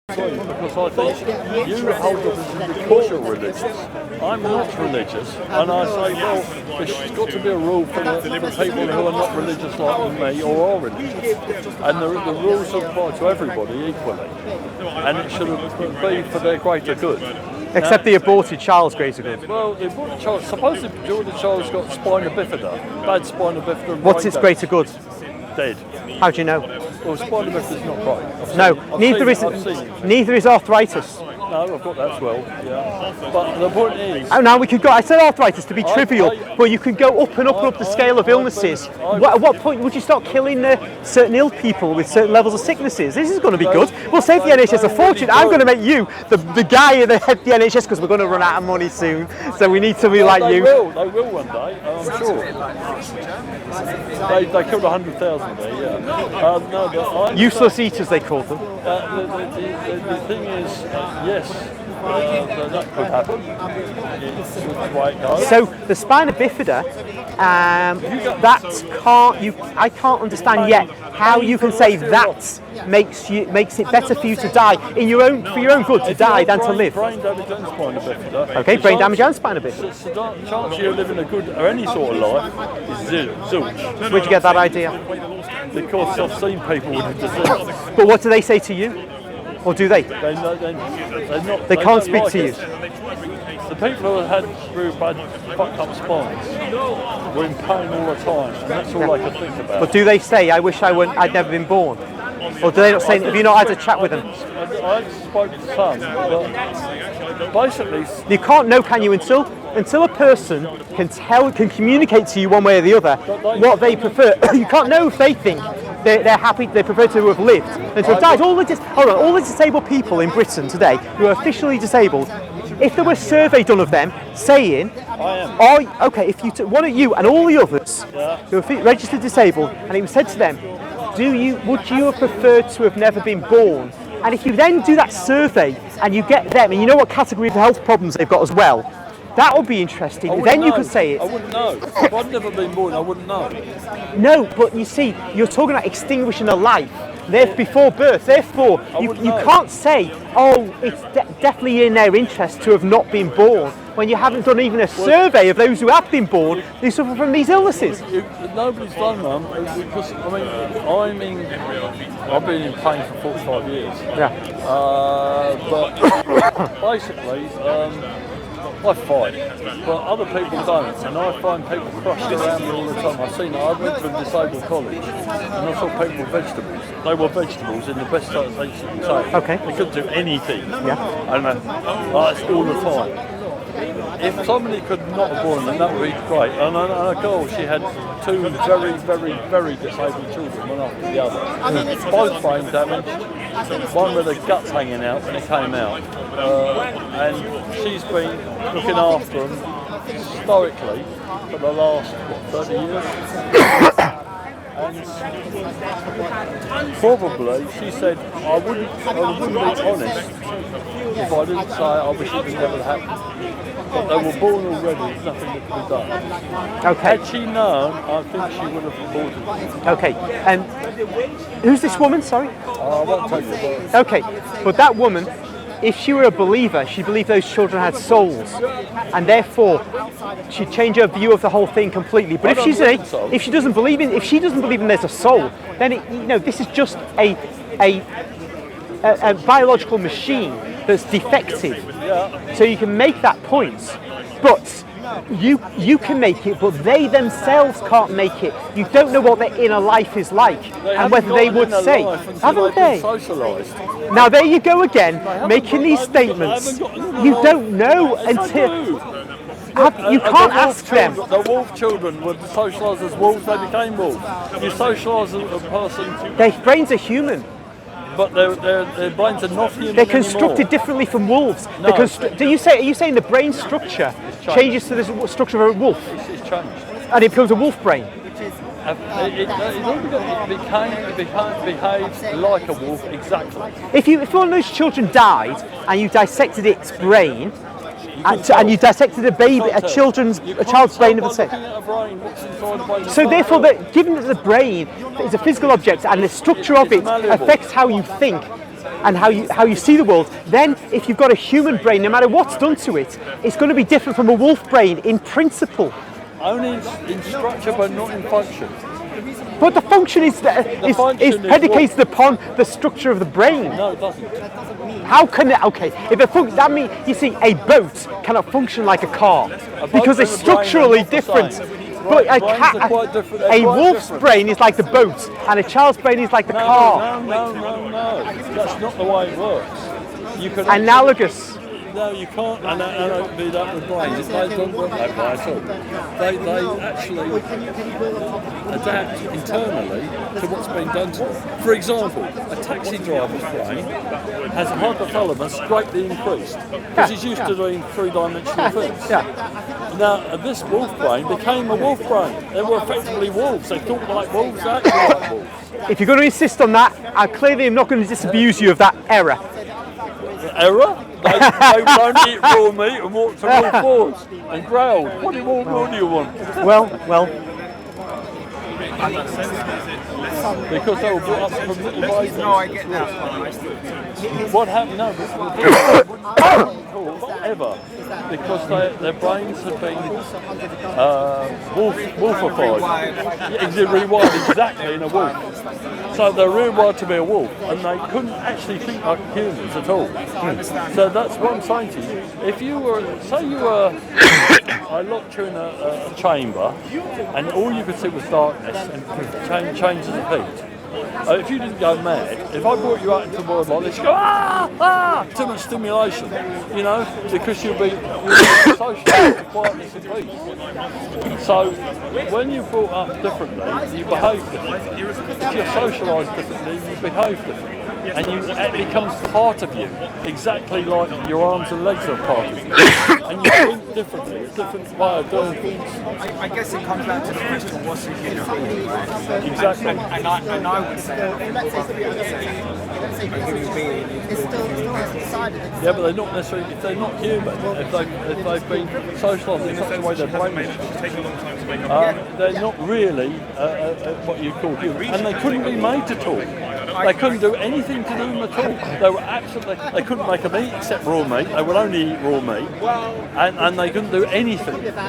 Because I think you hold up as because you're religious. I'm not religious, and I say, well, there's got to be a rule for the people who are not religious like me or are religious. And the rules apply to everybody equally. And it should be for their greater good. Except the aborted child's greater good. Well, the aborted child, suppose the aborted child's got spina bifida, bad spina bifida. What's its greater good? Dead. How do you know? Well, spina bifida's not right. No, neither is arthritis. No, I've got that as well, yeah. But the point is... Oh, now we could go... I said arthritis to be trivial, but you could go up and up and up the scale of illnesses. At what point would you start killing certain ill people with certain levels of sicknesses? This is going to be good. We'll save the NHS a fortune. I'm going to make you the guy at the head of the NHS because we're going to run out of money soon. So we need somebody like you. They will one day, I'm sure. They killed 100,000 there, yeah. Useless eaters, they called them. The thing is, yes, that could happen. It's the way it goes. So the spina bifida, I can't understand yet how you can say that makes it better for you to die for your own good to die than to live. Brain damage and spina bifida. Okay, brain damage and spina bifida. The chance of you living a good or any sort of life is zilch. Where'd you get that idea? Because I've seen people with the disease. But what do they say to you? Or do they? They're not, they can't speak like to you. The people who had really bad fucked up spines were in pain all the time, and that's all I could think about. But do they say, I wish I'd never been born? Or do they not say, have you not had a chat with them? I spoke to some, but basically... You can't know, can you, until a person can communicate to you one way or the other what they prefer. You can't know if they think they're happy, they prefer to have lived than to have died. All the disabled people in Britain today who are officially disabled, if there were a survey done of them saying, if you took one of you and all the others who are registered disabled, and it was said to them, would you have preferred to have never been born? And if you then do that survey and you get them, and you know what category of health problems they've got as well, that would be interesting. Then you could say it. I wouldn't know. If I'd never been born, I wouldn't know. No, but you see, you're talking about extinguishing a life. They're before birth. Therefore, you can't say, it's definitely in their interest to have not been born, when you haven't done even a survey of those who have been born who suffer from these illnesses. Nobody's done, Mum, because, I've been in pain for 45 years. Yeah. But basically, I fight, but other people don't, and I find people crushed around me all the time. I've seen it. I went to a disabled college, and I saw people with vegetables. They were vegetables in the best sense they can say. Okay. They couldn't do anything. Yeah. And that's all the time. If somebody could not have born them, that would be great. And a girl, she had two very, very, very disabled children, one after the other. Both brain damage, one with the guts hanging out when it came out. And she's been looking after them historically for the last, 30 years? And probably, she said, I wouldn't be honest if I didn't say I wish it would never happen. But they were born already, there's nothing that could be done. Okay. Had she known, I think she would have aborted it. Okay. Who's this woman, sorry? I won't tell you. Okay, but that woman, if she were a believer, she believed those children had souls, and therefore she'd change her view of the whole thing completely. But if she doesn't believe in there's a soul, then this is just a biological machine that's defective. Yeah. So you can make that point, but you can make it, but they themselves can't make it. You don't know what their inner life is like, and whether they would say, haven't they? Now there you go again, making these statements. You don't know until you can't ask them. The wolf children were socialised as wolves; they became wolves. You socialise a person. Their brains are human. But their brains are not human. They're constructed differently from wolves. No. Are you saying the brain structure changes to the structure of a wolf? It's changed. And it becomes a wolf brain? It behaves like a wolf, exactly. If one of those children died and you dissected its brain, and you dissected a child's brain of the same. So therefore, given that the brain is a physical object and the structure of it affects how you think, and how you see the world, then if you've got a human brain, no matter what's done to it, it's going to be different from a wolf brain in principle. Only in structure, but not in function. But the function is predicated upon the structure of the brain. No, it doesn't. How can it? Okay, if that means you see, a boat cannot function like a car because it's structurally different. But a wolf's brain is like the boat, and a child's brain is like the car. No. That's not the way it works. You can analogous. No, you can't do that with brains. They don't work that way at all. They actually adapt internally to what's been done to them. For example, a taxi driver's brain has a hypothalamus greatly increased because he's used to doing three-dimensional things. Now, this wolf brain became a wolf brain. They were effectively wolves. They thought like wolves, they acted like wolves. If you're going to insist on that, I clearly am not going to disabuse you of that error. Error? They would only eat raw meat and walk to all fours and growl. What do you want? Well. Because they were brought up from little babies. No, I get that. What happened? No, ever, because their brains have been wolfified. They're rewired exactly in a wolf. So they're rewired to be a wolf, and they couldn't actually think like humans at all. So that's what I'm saying to you. If you were, I locked you in a chamber, and all you could see was darkness and changes of heat. If you didn't go mad, if I brought you out into the world like this, you go, too much stimulation, because you'll be socialised to quietness and peace. So when you're brought up differently, you behave differently. If you're socialised differently, you behave differently. And it becomes part of you, exactly like your arms and legs are part of you. And you think differently, a different way of doing things. I guess it comes down to the question, what's a human being, right? Exactly. And I would say, a human being is yeah, but they're not necessarily, if they're not human, if they've been socialised in such a way their brain is they're not really what you call human. And they couldn't be made to talk. They couldn't do anything to do them at all. They were they couldn't make a meat except raw meat. They would only eat raw meat. And they couldn't do anything.